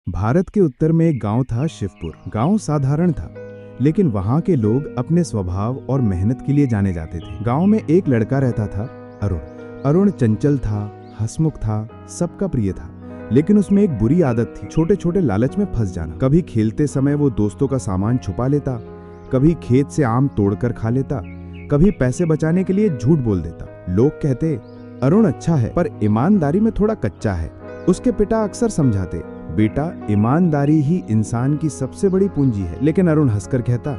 भारत के उत्तर में एक गांव था, शिवपुर। गांव साधारण था, लेकिन वहां के लोग अपने स्वभाव और मेहनत के लिए जाने जाते थे। गांव में एक लड़का रहता था, अरुण। अरुण चंचल था, हंसमुख था, सबका प्रिय था। लेकिन उसमें एक बुरी आदत थी, छोटे छोटे लालच में फंस जाना। कभी खेलते समय वो दोस्तों का सामान छुपा लेता, कभी खेत से आम तोड़कर खा लेता, कभी पैसे बचाने के लिए झूठ बोल देता। लोग कहते, अरुण अच्छा है पर ईमानदारी में थोड़ा कच्चा है। उसके पिता अक्सर समझाते, बेटा ईमानदारी ही इंसान की सबसे बड़ी पूंजी है। लेकिन अरुण हंसकर कहता,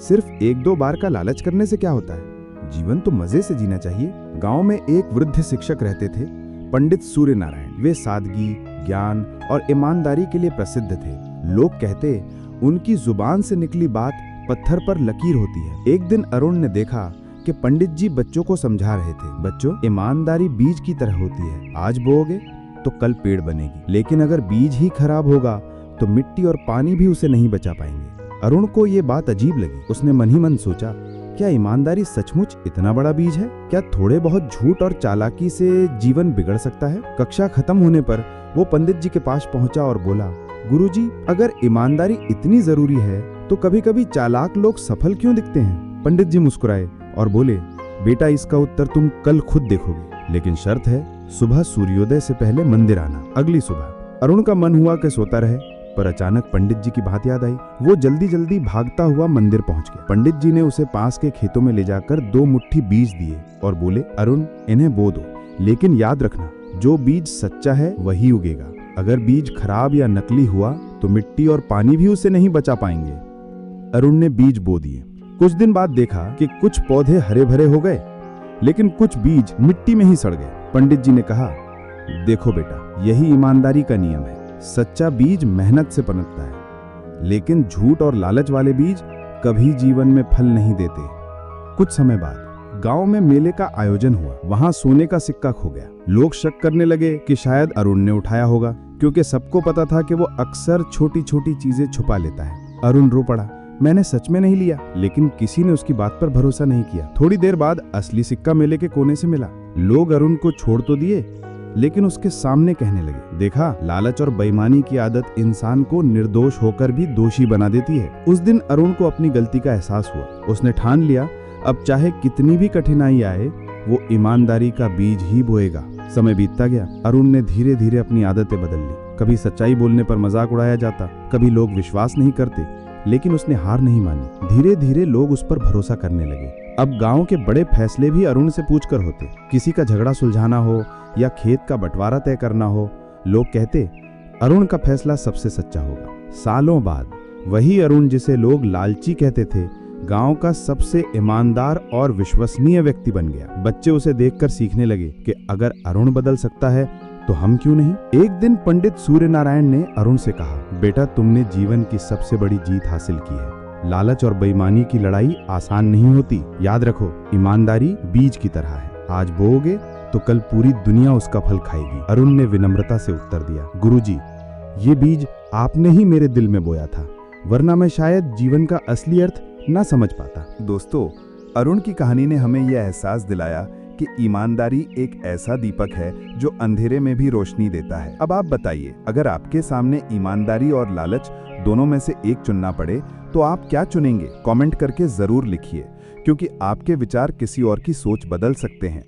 सिर्फ एक दो बार का लालच करने से क्या होता है, जीवन तो मजे से जीना चाहिए। गांव में एक वृद्ध शिक्षक रहते थे, पंडित सूर्य नारायण। वे सादगी, ज्ञान और ईमानदारी के लिए प्रसिद्ध थे। लोग कहते, उनकी जुबान से निकली बात पत्थर पर लकीर होती है। एक दिन अरुण ने देखा कि पंडित जी बच्चों को समझा रहे थे, बच्चों ईमानदारी बीज की तरह होती है, आज बोओगे तो कल पेड़ बनेगी, लेकिन अगर बीज ही खराब होगा तो मिट्टी और पानी भी उसे नहीं बचा पाएंगे। अरुण को ये बात अजीब लगी। उसने मन ही मन सोचा, क्या ईमानदारी सचमुच इतना बड़ा बीज है? क्या थोड़े बहुत झूठ और चालाकी से जीवन बिगड़ सकता है? कक्षा खत्म होने पर वो पंडित जी के पास पहुंचा और बोला, गुरुजी, अगर ईमानदारी इतनी जरूरी है तो कभी कभी चालाक लोग सफल क्यों दिखते हैं? पंडित जी मुस्कुराए और बोले, बेटा इसका उत्तर तुम कल खुद देखोगे, लेकिन शर्त है सुबह सूर्योदय से पहले मंदिर आना। अगली सुबह अरुण का मन हुआ कि सोता रहे, पर अचानक पंडित जी की बात याद आई। वो जल्दी जल्दी भागता हुआ मंदिर पहुंच गया। पंडित जी ने उसे पास के खेतों में ले जाकर 2 मुट्ठी बीज दिए और बोले, अरुण इन्हें बो दो, लेकिन याद रखना जो बीज सच्चा है वही उगेगा। अगर बीज खराब या नकली हुआ तो मिट्टी और पानी भी उसे नहीं बचा पाएंगे। अरुण ने बीज बो दिए। कुछ दिन बाद देखा कि कुछ पौधे हरे भरे हो गए, लेकिन कुछ बीज मिट्टी में ही सड़ गए। पंडित जी ने कहा, देखो बेटा, यही ईमानदारी का नियम है। सच्चा बीज मेहनत से पनपता है, लेकिन झूठ और लालच वाले बीज कभी जीवन में फल नहीं देते। कुछ समय बाद गांव में मेले का आयोजन हुआ। वहां सोने का सिक्का खो गया। लोग शक करने लगे कि शायद अरुण ने उठाया होगा, क्योंकि सबको पता था कि वो अक्सर छोटी छोटी चीजें छुपा लेता है। अरुण रो पड़ा, मैंने सच में नहीं लिया। लेकिन किसी ने उसकी बात पर भरोसा नहीं किया। थोड़ी देर बाद असली सिक्का मेले के कोने से मिला। लोग अरुण को छोड़ तो दिए, लेकिन उसके सामने कहने लगे, देखा, लालच और बेईमानी की आदत इंसान को निर्दोष होकर भी दोषी बना देती है। उस दिन अरुण को अपनी गलती का एहसास हुआ। उसने ठान लिया, अब चाहे कितनी भी कठिनाई आए वो ईमानदारी का बीज ही बोएगा। समय बीतता गया। अरुण ने धीरे धीरे अपनी आदतें बदल ली। कभी सच्चाई बोलने पर मजाक उड़ाया जाता, कभी लोग विश्वास नहीं करते, लेकिन उसने हार नहीं मानी। धीरे धीरे लोग उस पर भरोसा करने लगे। अब गांव के बड़े फैसले भी अरुण से पूछकर होते। किसी का झगड़ा सुलझाना हो या खेत का बंटवारा तय करना हो, लोग कहते, अरुण का फैसला सबसे सच्चा होगा। सालों बाद वही अरुण, जिसे लोग लालची कहते थे, गांव का सबसे ईमानदार और विश्वसनीय व्यक्ति बन गया। बच्चे उसे देखकर सीखने लगे कि अगर अरुण बदल सकता है तो हम क्यों नहीं। एक दिन पंडित सूर्य नारायण ने अरुण से कहा, बेटा तुमने जीवन की सबसे बड़ी जीत हासिल की है। लालच और बेईमानी की लड़ाई आसान नहीं होती। याद रखो, ईमानदारी बीज की तरह है, आज बोओगे तो कल पूरी दुनिया उसका फल खाएगी। अरुण ने विनम्रता से उत्तर दिया, गुरुजी, ये बीज आपने ही मेरे दिल में बोया था, वरना मैं शायद जीवन का असली अर्थ ना समझ पाता। दोस्तों, अरुण की कहानी ने हमें यह एहसास दिलाया कि ईमानदारी एक ऐसा दीपक है जो अंधेरे में भी रोशनी देता है। अब आप बताइए, अगर आपके सामने ईमानदारी और लालच दोनों में से एक चुनना पड़े तो आप क्या चुनेंगे? कमेंट करके जरूर लिखिए, क्योंकि आपके विचार किसी और की सोच बदल सकते हैं।